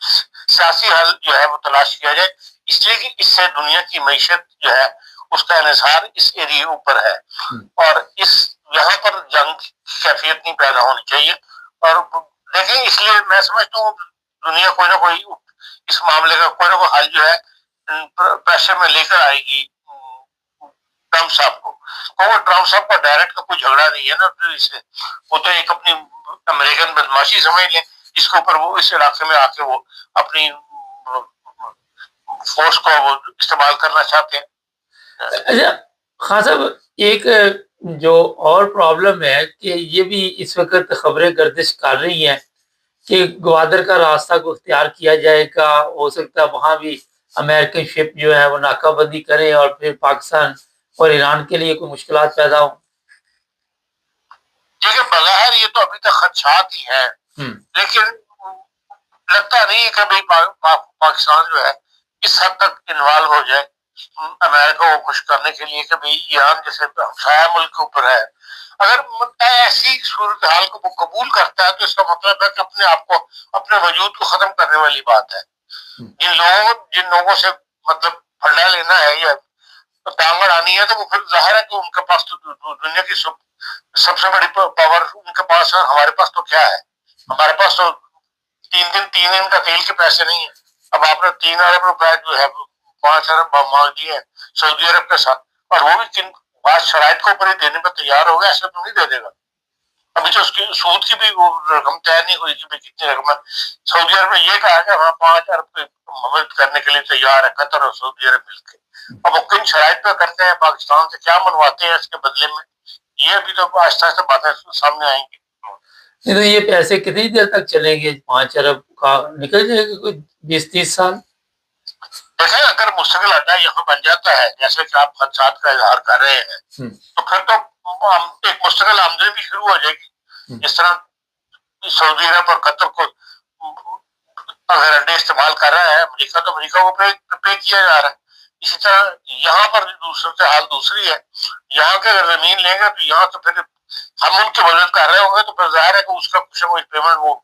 سیاسی حل جو ہے وہ تلاش کیا جائے، اس لیے کہ اس سے دنیا کی معیشت جو ہے اس کا انحصار اس ایریے اوپر ہے، اور اس یہاں پر جنگ کی کیفیت نہیں پیدا ہونی چاہیے. اور دیکھیں اس لیے میں سمجھتا ہوں دنیا کوئی نہ کوئی اس معاملے کا کوئی نہ کوئی حل جو ہے پریشر میں لے کر آئے گی ٹرمپ صاحب کو. ٹرمپ صاحب کا ڈائریکٹ کا کوئی جھگڑا نہیں ہے نا، وہ تو ایک اپنی امریکن بدماشی سمجھ لیں اس کے اوپر وہ اس علاقے میں آ کے وہ اپنی فورس کو وہ استعمال کرنا چاہتے ہیں. اچھا خان صاحب، ایک جو اور پرابلم ہے کہ یہ بھی اس وقت خبریں گردش کر رہی ہیں کہ گوادر کا راستہ کو اختیار کیا جائے گا، ہو سکتا ہے وہاں بھی امریکن شپ جو ہے وہ ناکہ بندی کریں اور پھر پاکستان اور ایران کے لیے کوئی مشکلات پیدا ہوں. دیکھیں بظاہر یہ تو ابھی تک خدشات ہی ہیں، لیکن لگتا نہیں ہے کہ ابھی پاکستان جو ہے اس حد تک انوالو ہو جائے امریکہ کو خوش کرنے کے لیے کہ بھئی ایران جیسے ہمسایہ ملک کے اوپر ہے. اگر ایسی صورتحال کو وہ قبول کرتا ہے تو اس کا مطلب ہے کہ اپنے آپ کو اپنے وجود کو ختم کرنے والی بات ہے. جن لوگوں سے مطلب پھڑا لینا ہے یا ٹانگ اڑانی ہے تو وہ پھر ظاہر ہے کہ ان کے پاس تو دنیا کی سب سے بڑی پاور ان کے پاس ہے. ہمارے پاس تو کیا ہے، ہمارے پاس تو تین دن کا تیل کے پیسے نہیں ہیں. اب آپ نے 3 ارب روپے جو ہے 5 ارب مانگ دیے ہیں سعودی عرب کے ساتھ، اور وہ بھی کن بات شرائط کے اوپر ہی دینے پہ تیار ہو گیا، ایسے تو نہیں دے دے گا. ابھی تو اس کی سود کی بھی وہ رقم طے نہیں ہوئی کہ کتنی رقم ہے. سعودی عرب نے یہ کہا کہ ہم 5 ارب مدد کرنے کے لیے تیار ہے، قطر اور سعودی عرب مل کے. اب وہ کن شرائط پہ کرتے ہیں، پاکستان سے کیا منواتے ہیں اس کے بدلے میں، یہ ابھی تو آہستہ آہستہ باتیں سامنے آئیں گی. تو یہ پیسے کتنی دیر تک چلیں گے؟ 5 ارب کا نکل جائے گا کوئی 20-30 سال. دیکھیں اگر مستقل اڈا یہاں بن جاتا ہے جیسے کہ آپ خدشات کا اظہار کر رہے ہیں تو پھر تو ایک مستقل آمدنی بھی شروع ہو جائے گی. جس طرح سعودی عرب اور قطر کو اگر اڈے استعمال کر رہا ہے امریکہ، تو امریکہ کو پے کیا جا رہا ہے. اسی طرح یہاں پر صورتحال دوسری ہے. یہاں کے اگر زمین لیں گے تو یہاں تو پھر ہم ان کی مدد کر رہے ہوں گے تو پھر ظاہر ہے کہ اس کا کچھ نہ کچھ پیمنٹ وہ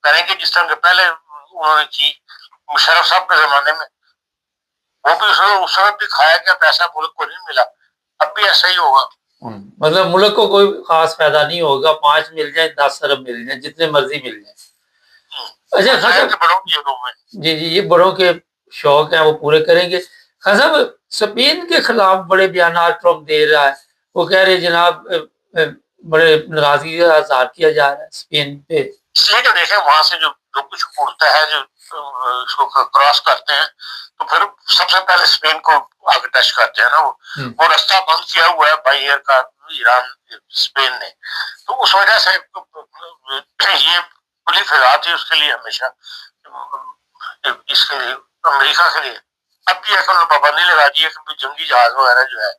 کریں گے، جس طرح کہ پہلے انہوں نے کی مشرف صاحب کے زمانے میں. وہ بھی اس وقت بھی کھایا گیا پیسہ، ملک کو نہیں ملا. اب بھی ایسا ہی ہوگا. مطلب ملک کو کوئی خاص فائدہ نہیں ہوگا، 5 مل جائیں 10 ارب مل جائیں جتنے مرضی مل جائیں. اچھا جی یہ بڑوں کے شوق ہیں وہ پورے کریں گے. خان صاحب اسپین کے خلاف بڑے بیانات ٹرمپ دے رہا ہے، وہ کہہ رہے جناب بڑے ناراضگی کا اظہار کیا جا رہا ہے اسپین پہ. اس لیے کہ دیکھیں وہاں سے جو کچھ اڑتا ہے جو اس کو کراس کرتے ہیں تو پھر سب سے پہلے اسپین کو آگے ٹچ کرتے ہیں نا. وہ راستہ بند کیا ہوا ہے بائی ایئر کا ایران اسپین نے، تو اس وجہ سے یہ کھلی فضا تھی اس کے لیے ہمیشہ، اس کے لیے امریکہ کے لیے. اب بھی ایسا پابندی لگا دی ہے کہ جنگی جہاز وغیرہ جو ہے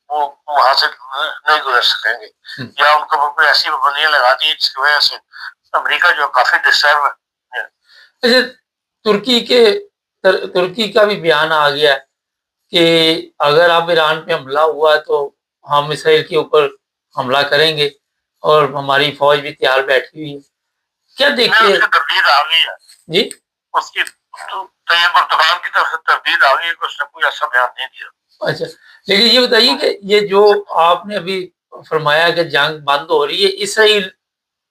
وہ وہاں سے نہیں گزر سکیں گے، یا ان کو کوئی ایسی پابندیاں لگا دی جس کی وجہ سے امریکہ جو کافی ڈسٹرب ہے. اچھا ترکی کا بھی بیان آ گیا کہ اگر اب ایران پہ حملہ ہوا تو ہم اسرائیل کے اوپر حملہ کریں گے اور ہماری فوج بھی تیار بیٹھی ہوئی ہے. کیا دیکھتے ہیں؟ تردید آ گئی ہے جی، اس کی طیب اردوغان کی طرف سے تردید آ گئی ہے کہ اس نے کوئی ایسا بیان نہیں دیا. اچھا لیکن یہ بتائیے کہ یہ جو آپ نے ابھی فرمایا کہ جنگ بند ہو رہی ہے، اسرائیل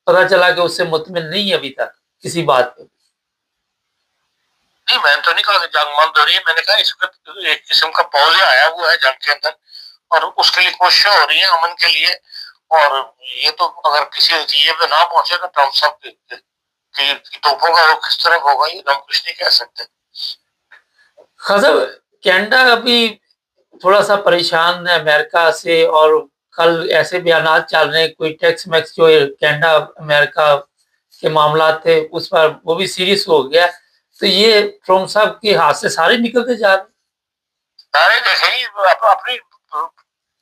پتہ چلا کہ اس سے مطمئن نہیں ہے ابھی تک کسی بات پہ. نہیں میں نے تو نہیں کہا کہ جنگ بند ہو رہی ہے، میں نے کہا اس وقت ایک قسم کا پوزے آیا ہوا ہے جنگ کے اندر اور اس کے لیے کوششیں ہو رہی ہیں امن کے لیے. اور یہ تو اگر کسی نتیجے پہ نہ پہنچے تو ٹرمپ صاحب کی توپوں کا رخ کس طرح ہوگا یہ ہم کچھ نہیں کہہ سکتے. خان صاحب کینیڈا ابھی تھوڑا سا پریشان ہے امریکہ سے، اور کل ایسے بیانات چل رہے ہیں کوئی ٹیکس میکس جو کینیڈا امریکہ کے معاملات تھے اس پر وہ بھی سیریس ہو گیا. تو یہ ٹرمپ صاحب کے ہاتھ سے سارے نکلتے جا رہے ہیں. سارے دیکھیں اپنی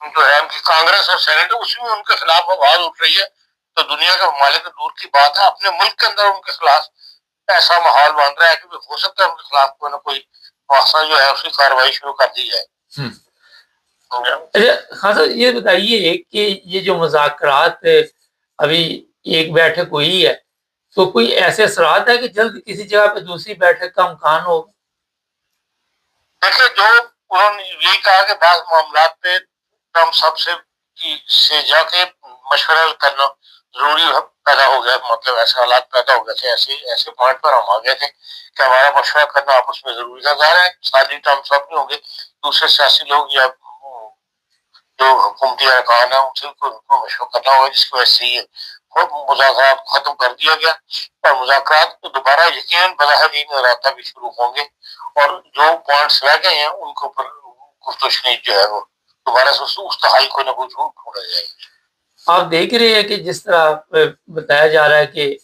جو ہے کانگریس اور سینٹ اسی میں ان کے خلاف آواز اٹھ رہی ہے، تو دنیا کے ممالک دور کی بات ہے اپنے ملک کے اندر ان کے خلاف ایسا ماحول بن رہا ہے کہ ہو سکتا ہے ان کے خلاف کوئی نہ کوئی واقعہ جو ہے اس کی کارروائی شروع کر دی جائے. خان صاحب یہ بتائیے کہ یہ جو مذاکرات ابھی ایک بیٹھک ہوئی ہے تو کوئی ایسے اثرات ہے کہ جلد کسی جگہ پہ دوسری بیٹھک کا امکان ہو؟ دیکھیں، جو انہوں نے یہی کہا کہ بعض معاملات پہ ٹرمپ صاحب سے جا کے مشورہ کرنا ضروری پیدا ہو گیا، مطلب ایسے حالات پیدا ہو گئے تھے، ایسے پوائنٹ پر ہم آ گئے تھے کہ ہمارا مشورہ کرنا آپس میں ضروری تھا۔ ظاہر ہے ساتھی ٹرمپ صاحب نہیں ہوں گے، دوسرے سیاسی لوگ یا جو حکومتی ارکان ہیں ان سے کو مشورہ کرنا ہوگا، جس کی وجہ سے یہ مذاکرات ختم کر دیا گیا، اور مذاکرات دوبارہ یقیناً بظاہر یہ رابطہ بھی شروع ہوں گے، اور جو پوائنٹس رہ گئے ہیں ان کے اوپر گفت و شنید جو ہے وہ دوبارہ سے اس کا حل کوئی نہ کوئی ڈھونڈا جائے گا۔ آپ دیکھ رہے ہیں کہ جس طرح بتایا جا رہا ہے کہ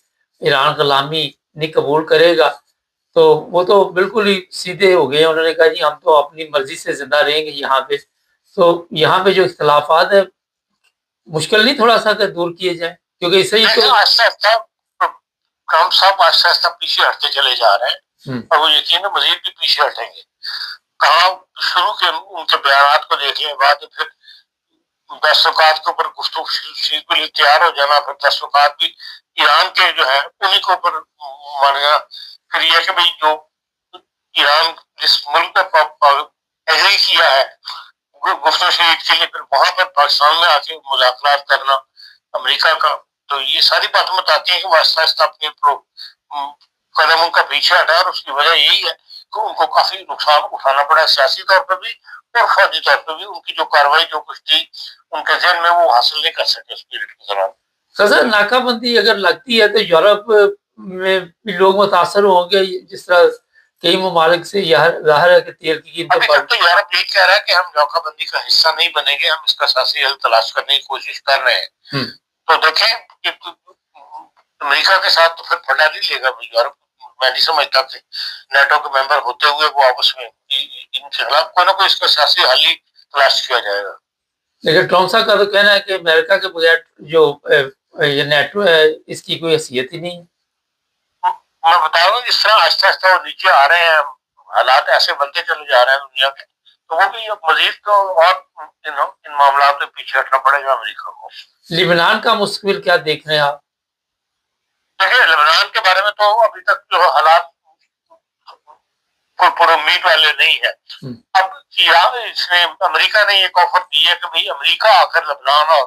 ایران غلامی نہیں قبول کرے گا، تو وہ تو بالکل ہی سیدھے ہو گئے، انہوں نے کہا جی ہم تو اپنی مرضی سے زندہ رہیں گے یہاں پہ۔ تو یہاں پہ جو اختلافات ہیں مشکل نہیں تھوڑا سا کہ دور کیے جائیں، کیونکہ اس سے ہی تو آہستہ آہستہ ٹرمپ صاحب آہستہ آہستہ پیچھے ہٹتے چلے جا رہے ہیں، اور وہ یقیناً مزید بھی پیچھے ہٹیں گے۔ کہاں شروع کے ان کے بیانات کو دیکھ لیں، بعد پھر تعلقات کے اوپر گفتگو کے لیے تیار ہو جانا، پھر تعلقات بھی ایران کے جو ہے انہیں کے اوپر ماننا، پھر یہ کہ بھائی جو ایران جس ملک نے ایگری کیا ہے گفتگو شریف کے لیے، پھر وہاں پر پاکستان میں آ کے مذاکرات کرنا امریکہ کا، تو یہ ساری باتیں بتاتی ہیں کہ وہ آہستہ آہستہ اپنے قدم ان کا پیچھے ہٹا، اور اس کی وجہ یہی ہے کہ ان کو کافی نقصان اٹھانا پڑا سیاسی طور پر بھی اور فوجی طور پر بھی۔ ان کی جو کاروائی جو کچھ تھی ان کے ذہن میں وہ حاصل نہیں کر سکے اس پیریڈ کے دوران۔ سر ناکہ بندی اگر لگتی ہے تو یورپ میں بھی لوگ متاثر ہوں گے، جس طرح کئی ممالک سے ظاہر ہے کہ تیل کی قیمتیں ابھی تک تو یورپ یہی کہہ رہا ہے کہ ہم ناکہ بندی کا حصہ نہیں بنیں گے، ہم اس کا سیاسی حل تلاش کرنے کی کوشش کر رہے ہیں۔ تو دیکھیں کہ امریکہ کے ساتھ تو پھر پڑا نہیں لے گا یورپ، میں نہیں سمجھتا کہ نیٹو کے ممبر ہوتے ہوئے وہ آپس میں ان کے خلاف کوئی نہ کوئی اس کا سیاسی حل ہی تلاش کیا جائے گا۔ لیکن ٹرمپ صاحب کا تو کہنا ہے کہ امریکہ کے بغیر جو یہ نیٹو ہے اس کی کوئی حیثیت ہی نہیں ہے۔ میں بتا رہا ہوں جس طرح آہستہ آہستہ وہ نیچے آ رہے ہیں، حالات ایسے بنتے چلے جا رہے ہیں دنیا کے، تو وہ بھی مزید تو اور ان معاملات میں پیچھے ہٹنا پڑے گا امریکہ کو۔ لبنان کا مستقبل کیا دیکھ رہے ہیں آپ؟ دیکھیں لبنان کے بارے میں تو ابھی تک جو حالات کوئی پر امید والے نہیں ہے۔ اب اس نے امریکہ نے ایک آفر دی ہے کہ بھائی امریکہ آ کر لبنان اور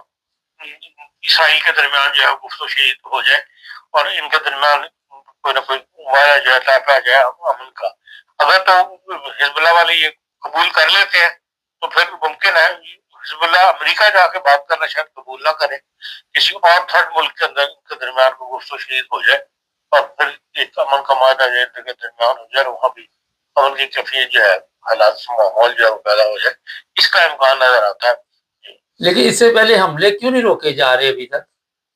اسرائیل کے درمیان جو ہے گفت و شنید ہو جائے، اور ان کے درمیان کوئی نہ کوئی معاہدہ جو ہے طے پا جائے امن کا۔ اگر تو حزب اللہ والے یہ قبول کر لیتے ہیں تو پھر ممکن ہے حزب اللہ امریکہ جا کے بات کرنا شاید قبول نہ کرے، کسی اور تھرڈ ملک کے اندر ان کے درمیان کو گفت و شنید ہو جائے، اور پھر ایک امن کا معاہدہ جو ان کے درمیان ہو جائے، وہاں بھی امن کی کیفیت جو ہے حالات ماحول جو ہے وہ پیدا ہو جائے، اس کا امکان نظر آتا ہے۔ لیکن اس سے پہلے حملے کیوں نہیں روکے جا رہے ابھی تک،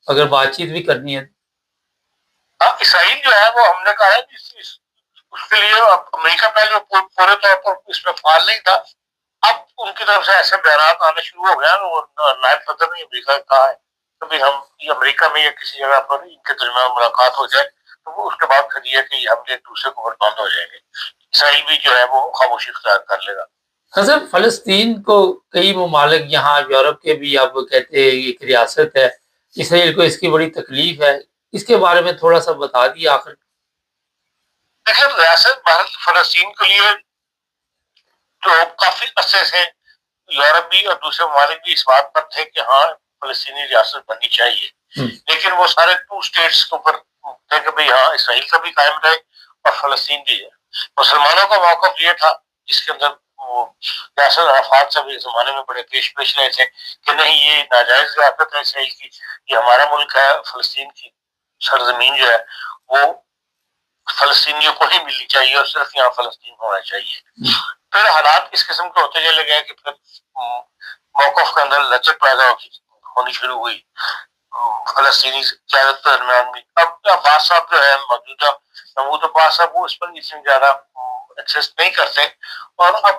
اگر بات چیت بھی کرنی ہے؟ اسرائیل جو ہے وہ ہم نے کہا ہے اس کے لیے امریکہ پہلے پورے طور پر اس میں فعال نہیں تھا، اب ان کی طرف سے ایسے بیانات آنے شروع ہو گئے، اور نائب صدر نے امریکہ کہا ہے کہ ہم امریکہ میں یا کسی جگہ پر ان کے درمیان ملاقات ہو جائے تو وہ اس کے بعد پھر یہ کہ ہم ایک دوسرے کو برباد ہو جائیں گے، اسرائیل بھی جو ہے وہ خاموشی اختیار کر لے گا۔ حضرت فلسطین کو کئی ممالک یہاں یورپ کے بھی اب کہتے ہیں ایک ریاست ہے، اسرائیل کو اس کی بڑی تکلیف ہے، اس کے بارے میں تھوڑا سا بتا دیے آخر۔ دیکھیں ریاست فلسطین کے لیے تو کافی عرصے سے یورپ بھی اور دوسرے ممالک بھی اس بات پر تھے کہ ہاں فلسطینی ریاست بننی چاہیے، لیکن وہ سارے 2 اسٹیٹس کے اوپر تھے کہ بھائی ہاں اسرائیل کا بھی قائم رہے اور فلسطین بھی ہے۔ مسلمانوں کا موقف یہ تھا جس کے اندر وہ یاسر عرفات سے بھی اس زمانے میں بڑے پیش رہے تھے کہ نہیں یہ ناجائز ریاست ہے اسرائیل کی، یہ ہمارا ملک ہے، فلسطین کی سرزمین جو ہے وہ فلسطینیوں کو ہی ملنی چاہیے اور صرف یہاں فلسطین ہونا چاہیے۔ پھر حالات اس قسم کے ہوتے چلے گئے کہ پھر موقف کے اندر لچک پیدا ہونی شروع ہوئی فلسطینی قیادت کے درمیان بھی۔ اب عباس صاحب جو ہے موجودہ محمود عباس صاحب وہ اس پر اتنی زیادہ ایکسس نہیں کرتے، اور اب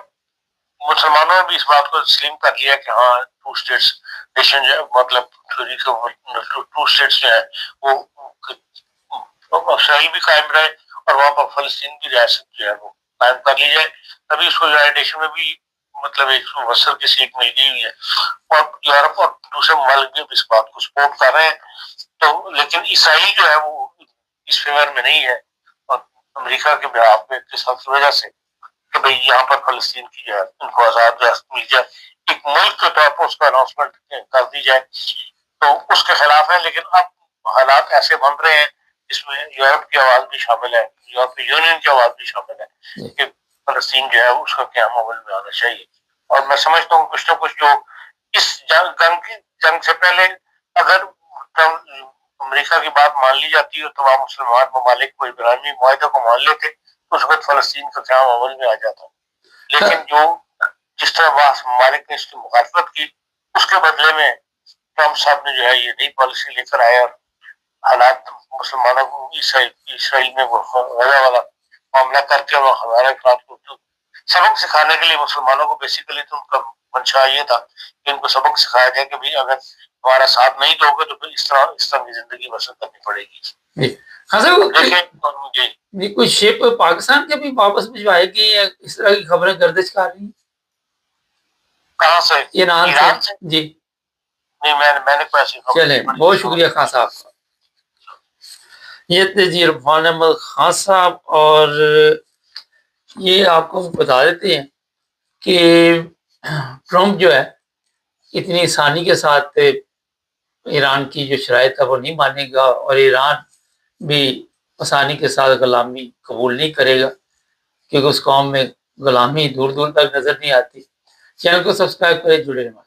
مسلمانوں نے بھی اس بات کو تسلیم کر لیا کہ ہاں 2 اسٹیٹس نیشن جو ہے مطلب 2 اسٹیٹس جو ہے وہ اسرائیل بھی قائم رہے اور وہاں پر فلسطین کی ریاست جو ہے وہ قائم کر لی جائے۔ ابھی اس کو یونائٹڈ نیشن میں بھی مطلب ایک مؤثر کی سیٹ مل گئی ہوئی ہے، اور یورپ اور دوسرے ممالک بھی اس بات کو سپورٹ کر رہے ہیں۔ تو لیکن اسرائیل جو ہے وہ اس فیور میں نہیں ہے، اور امریکہ کے بہاف پہ کی وجہ سے کہ بھئی یہاں پر فلسطین کی جو ہے ان کو آزاد ریاست مل جائے، ایک ملک کے طور پر اس کا اناؤنسمنٹ کر دی جائے، تو اس کے خلاف ہے. لیکن اب حالات ایسے بن رہے ہیں جس میں یورپ کی آواز بھی شامل ہے، یورپی یونین کی آواز بھی شامل ہے کہ فلسطین جو ہے اس کا قیام عمل میں آنا چاہیے. اور میں سمجھتا ہوں کچھ نہ کچھ جو اس جنگ سے پہلے اگر امریکہ کی بات مان لی جاتی ہے، تمام مسلمان ممالک کو ابراہیمی معاہدے کو مان لیتے تو اس وقت فلسطین کا قیام عمل میں آ جاتا. لیکن جو جس طرح بعض ممالک نے اس کی مخالفت کی، اس کے بدلے میں ٹرمپ صاحب نے جو ہے یہ نئی پالیسی لے کر آیا، اور حالات مسلمانوں کو اسرائیل میں غزہ والا معاملہ کر کے اور ہمارے افراد کو سبق سکھانے کے لیے مسلمانوں کو بیسیکلی تو ان کا منشا یہ تھا کہ ان کو سبق سکھایا جائے کہ بھی اگر ہمارا ساتھ نہیں دو گے تو پھر اس طرح کی زندگی بسر کرنی پڑے گی. جی کوئی شپ پاکستان کے بھی واپس بھجوائے گی یا اس طرح کی خبریں گردش کر رہی ہیں؟ کہاں سے؟ ایران سے. جی نہیں، میں نے کوئی ایسی خبر. چلیں، بہت شکریہ خان صاحب. یہ تھے جی عرفان احمد خان صاحب، اور یہ آپ کو بتا دیتے ہیں کہ ٹرمپ جو ہے اتنی آسانی کے ساتھ ایران کی جو شرائط ہے وہ نہیں مانے گا، اور ایران بھی آسانی کے ساتھ غلامی قبول نہیں کرے گا، کیونکہ اس قوم میں غلامی دور دور تک نظر نہیں آتی. چینل کو سبسکرائب کریں، جڑے رہیں.